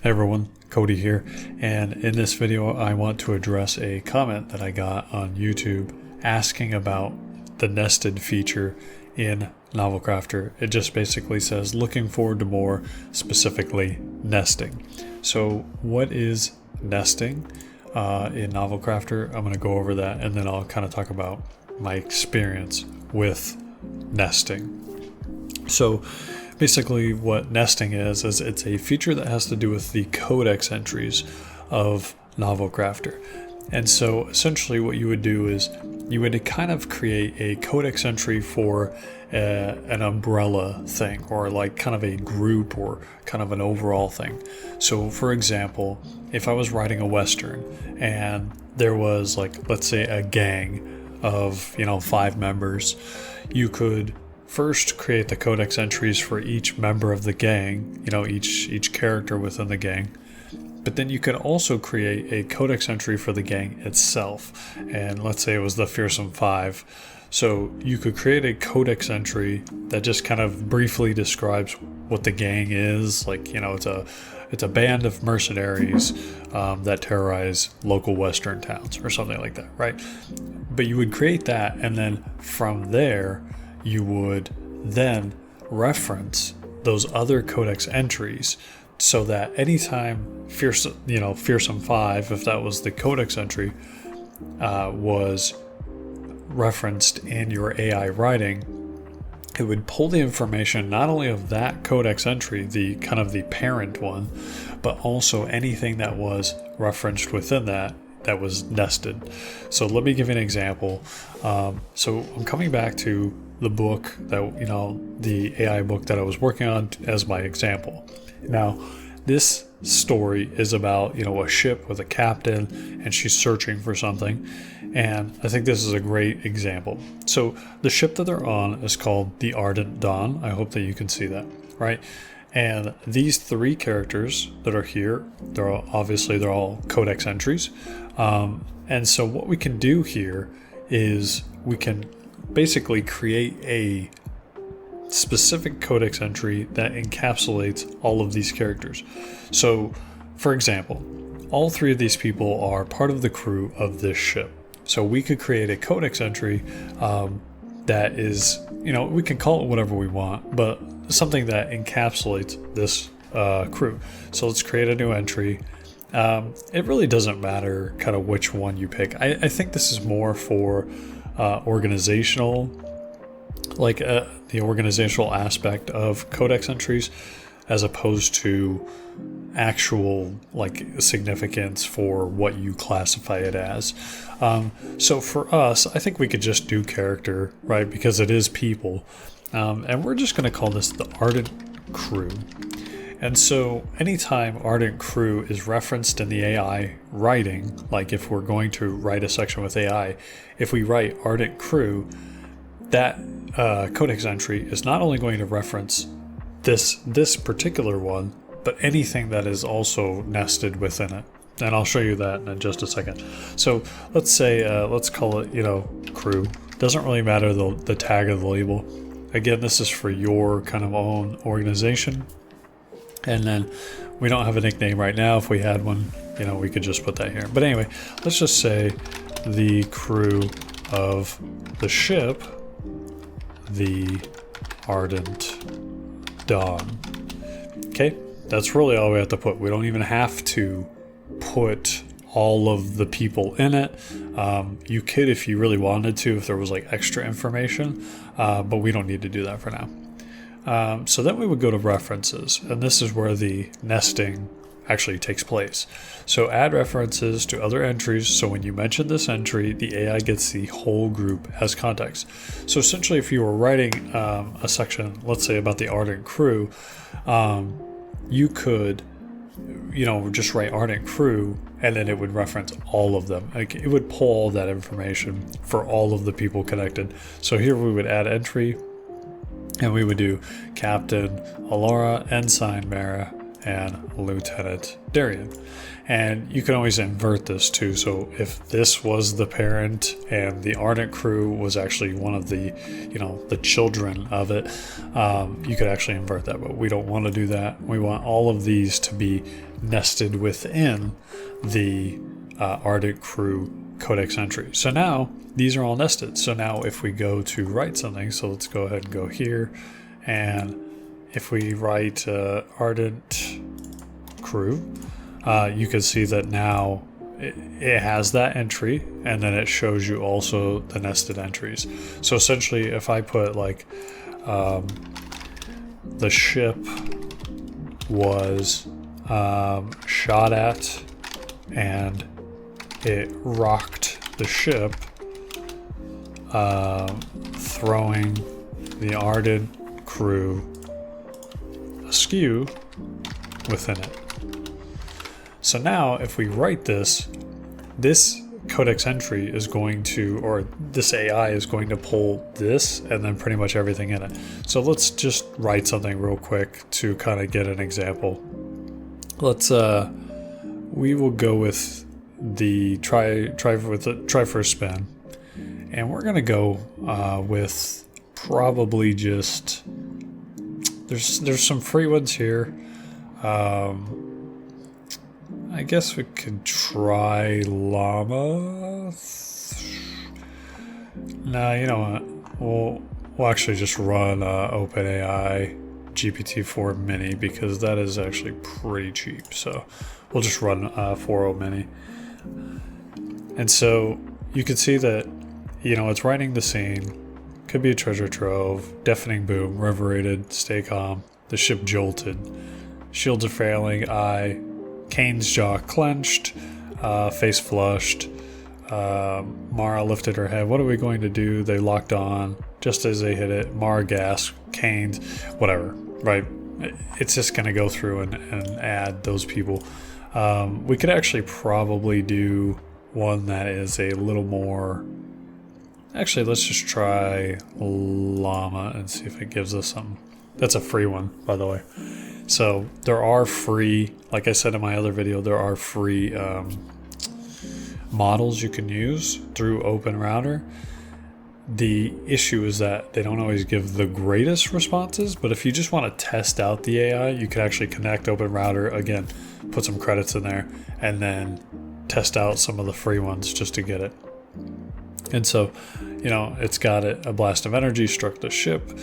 Hey everyone, Cody here, and in this video I want to address a comment that I got on YouTube asking about the nested feature in NovelCrafter. It just basically says looking forward to more, specifically nesting. So what is nesting in NovelCrafter? I'm going to go over that and then I'll kind of talk about my experience with nesting. So basically what nesting is it's a feature that has to do with the codex entries of NovelCrafter. And so essentially what you would do is you would kind of create a codex entry for an umbrella thing, or like kind of a group or kind of an overall thing. So for example, if I was writing a Western and there was, like, let's say a gang of 5 members, you could first create the codex entries for each member of the gang, each character within the gang. But then you could also create a codex entry for the gang itself. And let's say it was the Fearsome 5. So you could create a codex entry that just kind of briefly describes what the gang is. Like, it's a band of mercenaries that terrorize local Western towns or something like that, right? But you would create that, and then from there, you would then reference those other codex entries so that anytime Fearsome 5, if that was the codex entry, was referenced in your AI writing, it would pull the information not only of that codex entry, the kind of the parent one, but also anything that was referenced within that was nested. So let me give you an example. So I'm coming back to the book that, the AI book that I was working on as my example. Now, this story is about, a ship with a captain and she's searching for something. And I think this is a great example. So the ship that they're on is called the Ardent Dawn. I hope that you can see that, right? And these 3 characters that are here, they're all codex entries. And so what we can do here is we can basically create a specific codex entry that encapsulates all of these characters. So, for example, all 3 of these people are part of the crew of this ship. So we could create a codex entry that is, we can call it whatever we want, but something that encapsulates this crew. So let's create a new entry. It really doesn't matter kind of which one you pick. I think this is more for organizational, like the organizational aspect of codex entries, as opposed to actual significance for what you classify it as. So for us, I think we could just do character, right? Because it is people. And we're just going to call this the Ardent Crew. And so anytime Ardent Crew is referenced in the AI writing, like if we're going to write a section with AI, if we write Ardent Crew, that codex entry is not only going to reference this particular one, but anything that is also nested within it. And I'll show you that in just a second. So let's say, let's call it, crew. Doesn't really matter the tag of the label. Again, this is for your kind of own organization. And then we don't have a nickname right now. If we had one, we could just put that here. But anyway, let's just say the crew of the ship, the Ardent Dawn. Okay, that's really all we have to put. We don't even have to put all of the people in it. You could if you really wanted to, if there was extra information, but we don't need to do that for now. So then we would go to references, and this is where the nesting actually takes place. So add references to other entries. So when you mention this entry, the AI gets the whole group as context. So essentially, if you were writing a section, let's say about the Ardent Crew, you could, just write Ardent Crew, and then it would reference all of them. It would pull all that information for all of the people connected. So here we would add entry, and we would do Captain Alara, Ensign Mara, and ℊ𝕃𝔼𝕃𝔼𝕃. And you can always invert this too. So if this was the parent and the ardent crew was actually one of the, the children of it, you could actually invert that, but we don't want to do that. We want all of these to be nested within the ardent crew codex entry. So now these are all nested. So now if we go to write something, so let's go ahead and go here, and if we write ardent crew, you can see that now it has that entry, and then it shows you also the nested entries. So essentially, if I put like the ship was shot at and it rocked the ship, throwing the ardent crew askew within it. So now if we write this codex entry is going to, or this AI is going to pull this and then pretty much everything in it. So let's just write something real quick to kind of get an example. Let's we will go with the try for a spin, and we're gonna go with probably just there's some free ones here. I guess we could try llama. Nah, you know what? We'll actually just run OpenAI GPT-4 Mini, because that is actually pretty cheap. So we'll just run 4.0 Mini. And so you can see that, it's writing the scene. Could be a treasure trove, deafening boom, river raided, stay calm, the ship jolted, shields are failing, eye, Kane's jaw clenched, face flushed, Mara lifted her head. What are we going to do? They locked on. Just as they hit it, Mara gasped, Kane's, whatever, right? It's just going to go through and add those people. We could actually probably do one that is a little more... Actually, let's just try llama and see if it gives us something. That's a free one, by the way. So there are free, like I said in my other video, there are free models you can use through OpenRouter. The issue is that they don't always give the greatest responses, but if you just want to test out the AI, you can actually connect OpenRouter, again, put some credits in there, and then test out some of the free ones just to get it. And so, it's got a blast of energy, struck the ship,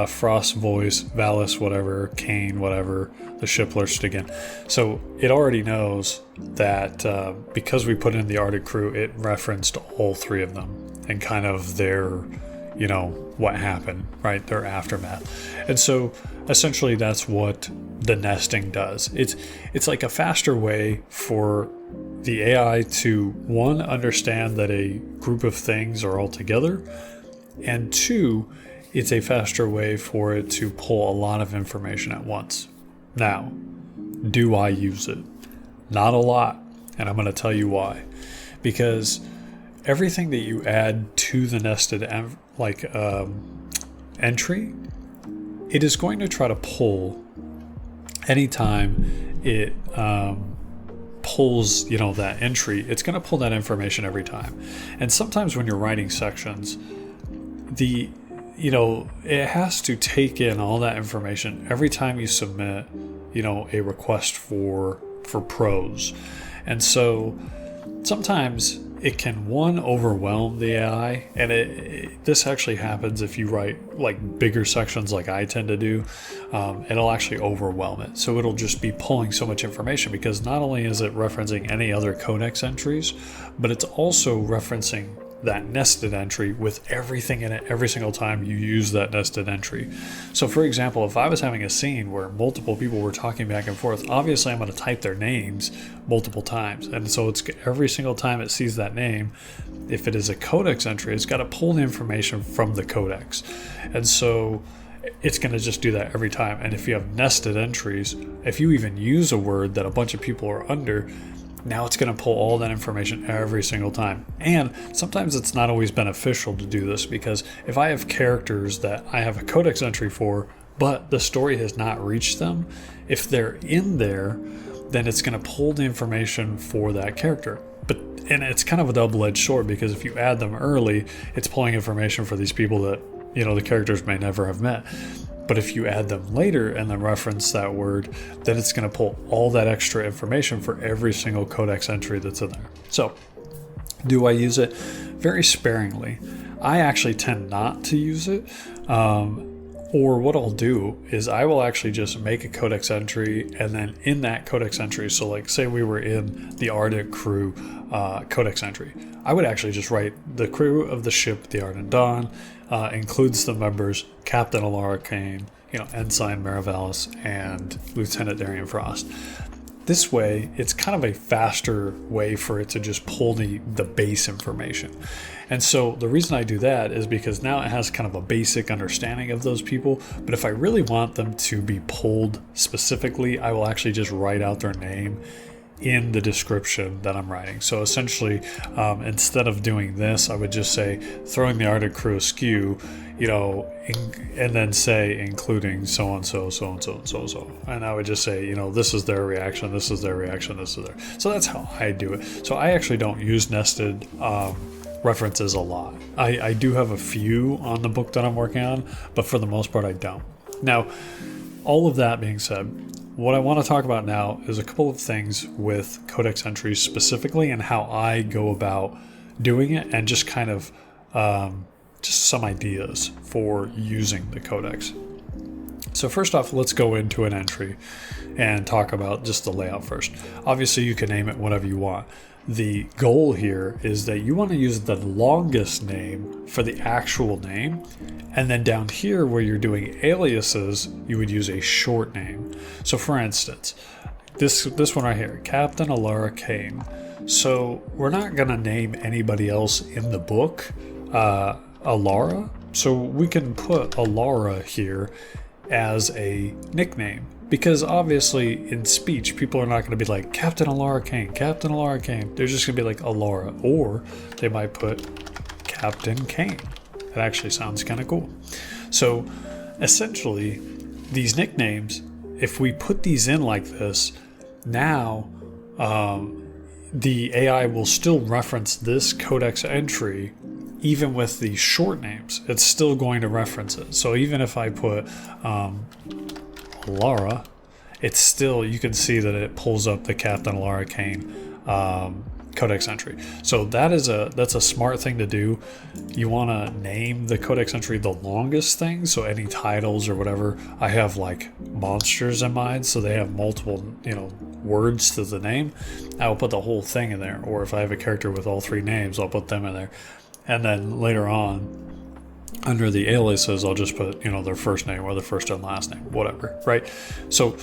Frost voice, Valis, whatever, Kane, whatever, the ship lurched again. So it already knows that because we put in the Arctic crew, it referenced all three of them and kind of their, what happened, right? Their aftermath. And so essentially that's what the nesting does. It's like a faster way for the AI to, one, understand that a group of things are all together, and two, it's a faster way for it to pull a lot of information at once. Now, do I use it? Not a lot, and I'm going to tell you why. Because everything that you add to the nested entry, it is going to try to pull anytime it pulls that entry. It's going to pull that information every time. And sometimes when you're writing sections, it has to take in all that information every time you submit a request for prose. And so sometimes it can, one, overwhelm the AI, and this actually happens if you write like bigger sections like I tend to do. It'll actually overwhelm it, so it'll just be pulling so much information, because not only is it referencing any other codex entries, but it's also referencing that nested entry with everything in it every single time you use that nested entry. So for example, if I was having a scene where multiple people were talking back and forth, obviously I'm going to type their names multiple times, and so it's every single time it sees that name, if it is a codex entry, it's got to pull the information from the codex. And so it's going to just do that every time. And if you have nested entries, if you even use a word that a bunch of people are under, now it's going to pull all that information every single time. And sometimes it's not always beneficial to do this, because if I have characters that I have a codex entry for, but the story has not reached them. If they're in there, then it's going to pull the information for that character. And it's kind of a double-edged sword, because if you add them early, it's pulling information for these people that, the characters may never have met. But if you add them later and then reference that word, then it's going to pull all that extra information for every single codex entry that's in there. So, do I use it? Very sparingly. I actually tend not to use it. Or what I'll do is I will actually just make a codex entry, and then in that codex entry, so like say we were in the Arctic crew codex entry, I would actually just write the crew of the ship, the Ardent Dawn, includes the members Captain ℙ𝕃𝔼𝔸𝕊𝔼, Ensign ℙ𝕃𝔼𝔸𝕊𝔼, and Lieutenant Darian Frost. This way, it's kind of a faster way for it to just pull the base information. And so the reason I do that is because now it has kind of a basic understanding of those people. But if I really want them to be pulled specifically, I will actually just write out their name in the description that I'm writing. So essentially, instead of doing this, I would just say throwing the Arctic crew askew, and then say including so and so, so and so, and so and so. And I would just say, this is their reaction, this is their reaction, this is their. So that's how I do it. So I actually don't use nested references a lot. I do have a few on the book that I'm working on, but for the most part, I don't. Now, all of that being said, what I want to talk about now is a couple of things with codex entries specifically, and how I go about doing it, and just kind of just some ideas for using the codex. So first off, let's go into an entry and talk about just the layout first. Obviously, you can name it whatever you want. The goal here is that you want to use the longest name for the actual name, and then down here where you're doing aliases, you would use a short name. So for instance, this one right here, Captain ℙ𝕃𝔼𝔸𝕊𝔼. So we're not going to name anybody else in the book ℙ𝕃𝔼𝔸𝕊𝔼, so we can put ℙ𝕃𝕃 here as a nickname, because obviously in speech people are not going to be like Captain ℙ𝕃𝔼𝔸𝕃, Captain ℙ𝕃𝕃. They're just going to be like ℙ𝕃𝕃, or they might put Captain Kane. That actually sounds kind of cool. So essentially, these nicknames, if we put these in like this, now the AI will still reference this codex entry. Even with the short names, it's still going to reference it. So even if I put ℙ𝕃𝕃, it's still, you can see that it pulls up the Captain ℙ𝕃𝔼𝔸𝕃 codex entry. So that's a smart thing to do. You want to name the codex entry the longest thing. So any titles or whatever, I have like monsters in mind, so they have multiple words to the name. I will put the whole thing in there. Or if I have a character with all three names, I'll put them in there. And then later on, under the aliases, I'll just put, their first name or their first and last name, whatever, right? So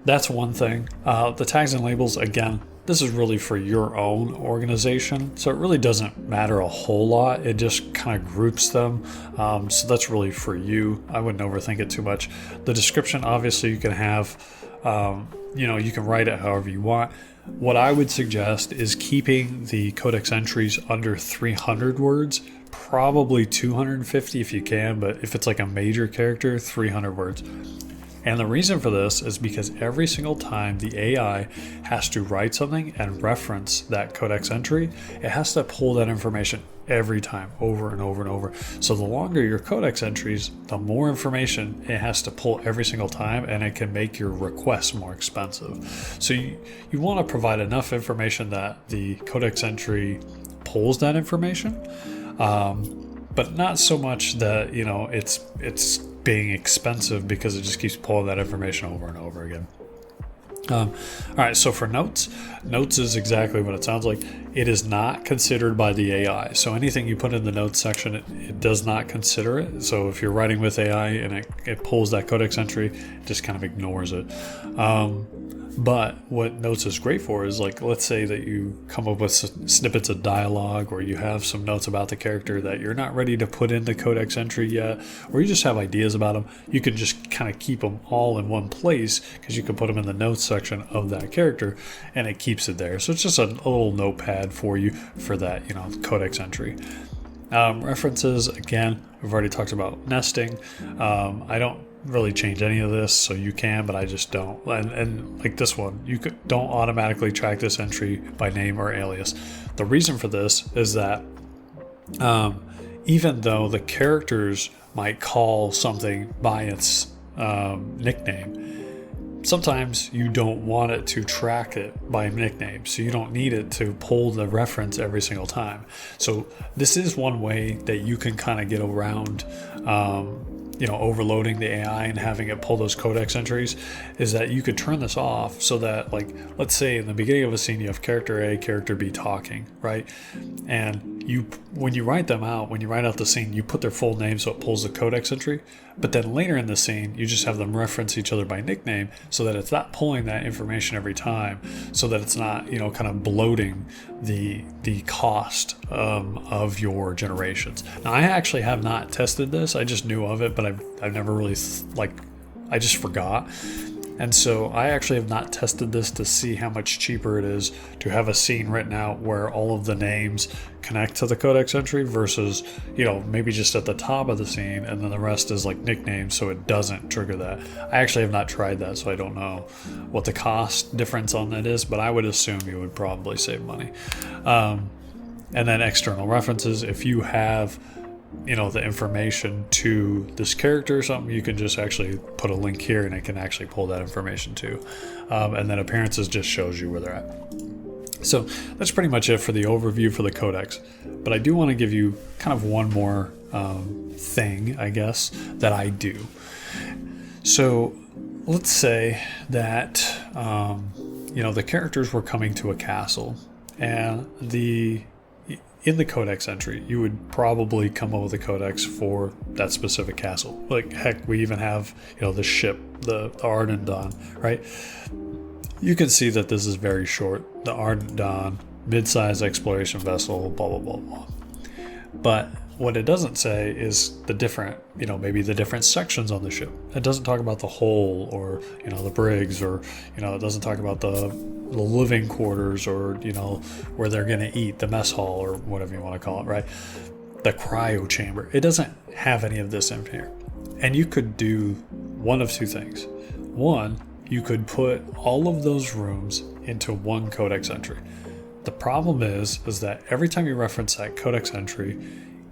that's one thing. The tags and labels, again, this is really for your own organization. So it really doesn't matter a whole lot. It just kind of groups them. So that's really for you. I wouldn't overthink it too much. The description, obviously, you can have, you can write it however you want. What I would suggest is keeping the codex entries under 300 words, probably 250 if you can, but if it's like a major character, 300 words. And the reason for this is because every single time the AI has to write something and reference that codex entry, it has to pull that information every time, over and over and over. So the longer your codex entries, the more information it has to pull every single time, and it can make your requests more expensive. So you want to provide enough information that the codex entry pulls that information, but not so much that it's being expensive because it just keeps pulling that information over and over again. All right, so for notes is exactly what it sounds like. It is not considered by the AI. So anything you put in the notes section, it does not consider it. So if you're writing with AI and it pulls that codex entry, it just kind of ignores it. But what notes is great for is, like, let's say that you come up with snippets of dialogue, or you have some notes about the character that you're not ready to put in the codex entry yet, or you just have ideas about them. You can just kind of keep them all in one place, because you can put them in the notes section of that character and it keeps it there. So it's just a little notepad for you for that, codex entry. References, again, we've already talked about nesting. I don't really change any of this, so you can, but I just don't. And like this one, don't automatically track this entry by name or alias. The reason for this is that even though the characters might call something by its nickname, sometimes you don't want it to track it by nickname, so you don't need it to pull the reference every single time. So this is one way that you can kind of get around overloading the AI and having it pull those codex entries, is that you could turn this off so that, like, let's say in the beginning of a scene you have character A, character B talking, right? And when you write them out, when you write out the scene, you put their full name so it pulls the codex entry. But then later in the scene, you just have them reference each other by nickname so that it's not pulling that information every time, so that it's not, kind of bloating the cost of your generations. Now, I actually have not tested this. I just knew of it, but I've never really, I just forgot. And so I actually have not tested this to see how much cheaper it is to have a scene written out where all of the names connect to the codex entry versus, maybe just at the top of the scene and then the rest is like nicknames so it doesn't trigger that. I actually have not tried that, so I don't know what the cost difference on that is, but I would assume you would probably save money. And then external references, if you have the information to this character or something, you can just actually put a link here and it can actually pull that information too. And then appearances just shows you where they're at. So that's pretty much it for the overview for the codex. But I do want to give you kind of one more thing, I guess, that I do. So let's say that the characters were coming to a castle, and in the codex entry, you would probably come up with a codex for that specific castle. Like, heck, we even have, the ship, the Ardent Dawn, right? You can see that this is very short. The Ardent Dawn, mid-size exploration vessel, blah, blah, blah, blah. But what it doesn't say is the different, maybe the different sections on the ship. It doesn't talk about the hull or, the brigs, or, it doesn't talk about the living quarters, or, where they're going to eat, the mess hall, or whatever you want to call it, right? The cryo chamber. It doesn't have any of this in here. And you could do one of two things. One, you could put all of those rooms into one codex entry. The problem is that every time you reference that codex entry,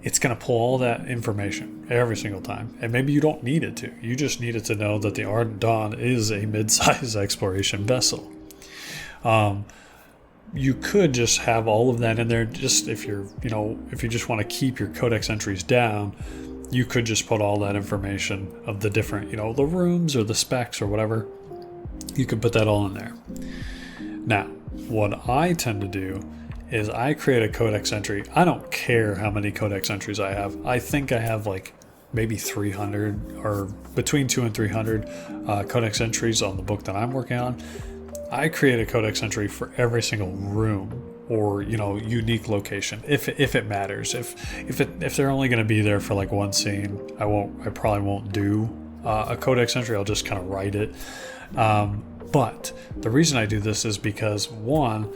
it's going to pull all that information every single time. And maybe you don't need it to. You just need it to know that the Ardent Dawn is a mid-size exploration vessel. You could just have all of that in there. Just if you just want to keep your codex entries down, you could just put all that information of the different, the rooms or the specs or whatever. You could put that all in there. Now, what I tend to do is I create a codex entry. I don't care how many codex entries I have. I think I have like maybe 300 or between 200 and 300 codex entries on the book that I'm working on. I create a codex entry for every single room or unique location if it matters. If they're only going to be there for like one scene, I probably won't do a codex entry. I'll just kind of write it. But the reason I do this is because one,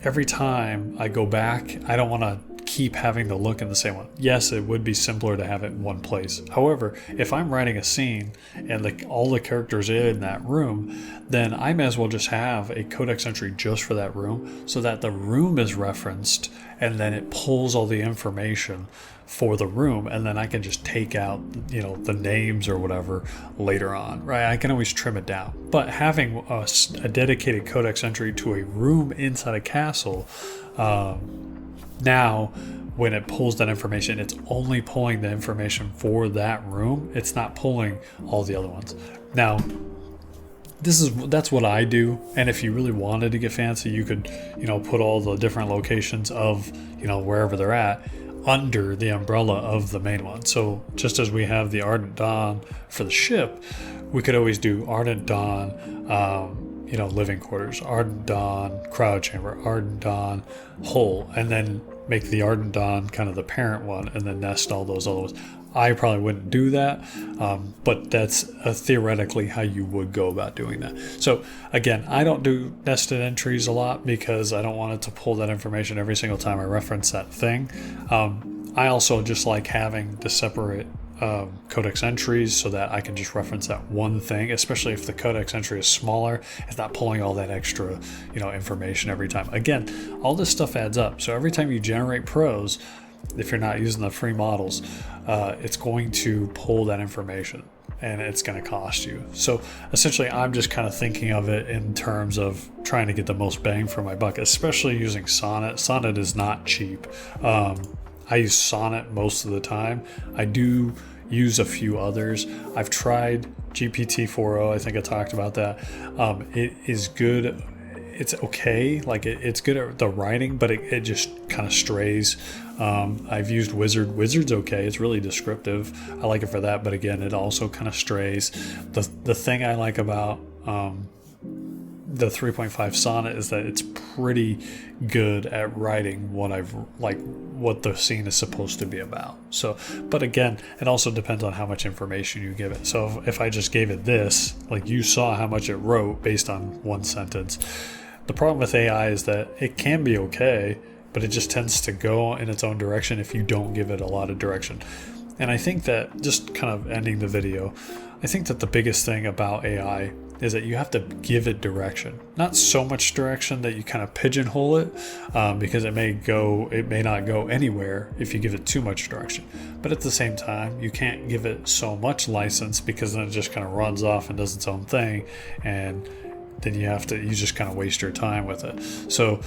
every time I go back, I don't want to keep having to look in the same one. Yes, it would be simpler to have it in one place. However, if I'm writing a scene and all the characters in that room, then I may as well just have a codex entry just for that room so that the room is referenced and then it pulls all the information for the room, and then I can just take out the names or whatever later on, right? I can always trim it down. But having a dedicated codex entry to a room inside a castle, now when it pulls that information, it's only pulling the information for that room. It's not pulling all the other ones. Now, that's what I do. And if you really wanted to get fancy, you could put all the different locations of wherever they're at under the umbrella of the main one. So just as we have the Ardent Dawn for the ship, we could always do Ardent Dawn, living quarters, Ardent Dawn, cryo chamber, Ardent Dawn, hull, and then make the Ardent Dawn kind of the parent one, and then nest all those other ones. I probably wouldn't do that, but that's theoretically how you would go about doing that. So again, I don't do nested entries a lot because I don't want it to pull that information every single time I reference that thing. I also just like having the separate codex entries so that I can just reference that one thing, especially if the codex entry is smaller. It's not pulling all that extra, information every time. Again, all this stuff adds up. So every time you generate prose, if you're not using the free models, it's going to pull that information and it's going to cost you. So essentially, I'm just kind of thinking of it in terms of trying to get the most bang for my buck, especially using Sonnet. Sonnet is not cheap. I use Sonnet most of the time. I do use a few others. I've tried GPT-4o. I think I talked about that. It is good. It's okay. Like it's good at the writing, but it just kind of strays. I've used Wizard. Wizard's okay. It's really descriptive. I like it for that, but again, it also kind of strays. The thing I like about the 3.5 Sonnet is that it's pretty good at writing what the scene is supposed to be about. So, but again, it also depends on how much information you give it. So if I just gave it this, like you saw how much it wrote based on one sentence. The problem with AI is that it can be okay, but it just tends to go in its own direction if you don't give it a lot of direction. And I think that, just kind of ending the video, I think that the biggest thing about AI is that you have to give it direction. Not so much direction that you kind of pigeonhole it, because it may not go anywhere if you give it too much direction. But at the same time, you can't give it so much license, because then it just kind of runs off and does its own thing, and then you just kind of waste your time with it. So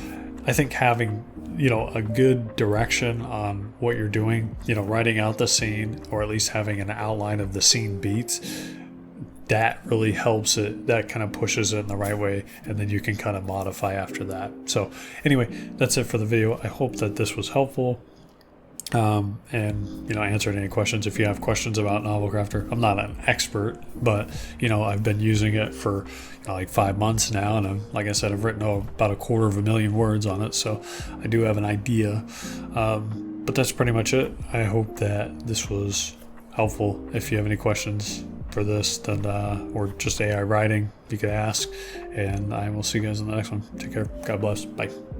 I think having a good direction on what you're doing, writing out the scene, or at least having an outline of the scene beats, that really helps it. That kind of pushes it in the right way, and then you can kind of modify after that. So anyway, that's it for the video. I hope that this was helpful, and answered any questions. If you have questions about NovelCrafter, I'm not an expert, but I've been using it for like 5 months now, and like I said, I've written about 250,000 words on it, so I do have an idea. But that's pretty much it. I hope that this was helpful. If you have any questions for this, then or just AI writing, you could ask, and I will see you guys in the next one. Take care. God bless. Bye.